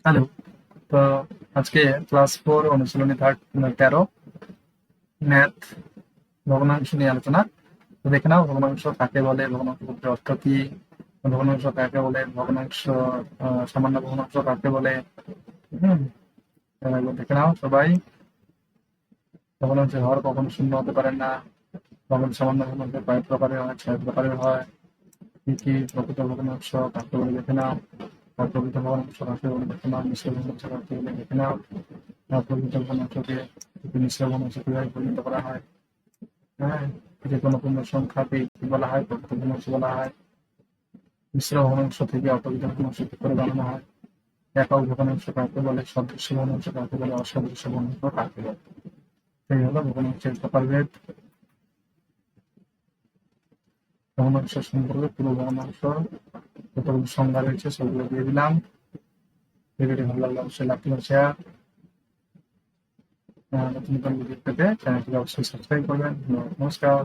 Hello. তো আজকে class 4 অনুশীলনী 13 ম্যাথ ভগ্নাংশ নিয়ে আলোচনা। তো দেখে নাও ভগ্নাংশ কাকে বলে, ভগ্নাংশ শব্দের অর্থ কি, ভগ্নাংশ কাকে বলে, ভগ্নাংশ সামান্য ভগ্নাংশ কাকে বলে। হুম এগুলো দেখে নাও সবাই। ভগ্নাংশের হর কখনো শূন্য হতে পারে না। সামান্য ভগ্নাংশ কয়েক প্রকারের হয়, 6 প্রকারের হয়। কি কি প্রকৃত ভগ্নাংশ কাকে বলে দেখে নাও। প্রকৃত ভগ্নাংশ কাকে বলে দেখে নাও। মিশ্র ভগ্নাংশ কাকে বলে দেখে নাও। প্রকৃত ভগ্নাংশকে মিশ্র ভগ্নাংশে কিভাবে পরিণত করা হয়। হ্যাঁ, যে কোনো পূর্ণ সংখ্যাকে কি বলা হয়? প্রকৃত ভগ্নাংশ বলা হয়। মিশ্র ভগ্নাংশ থেকে অপ্রকৃত ভগ্নাংশ কি করে বানানো হয়? একক ভগ্নাংশ কাকে বলে? সদৃশ্য ভগ্নাংশ কাকে বলে? অসদৃশ্য ভগ্নাংশ কাকে বলে? এই হলো ভগ্নাংশের প্রকারভেদ। ভগ্নাংশ সম্পর্কে পুরো ভগ্নাংশ যতগুলো সংজ্ঞা রয়েছে সেগুলো দিয়ে দিলাম। ভিডিওটি ভালো লাগলে অবশ্যই লাইক করুন, শেয়ার। নতুন নতুন ভিডিও পেতে চ্যানেলটি অবশ্যই সাবস্ক্রাইব করবেন। নমস্কার।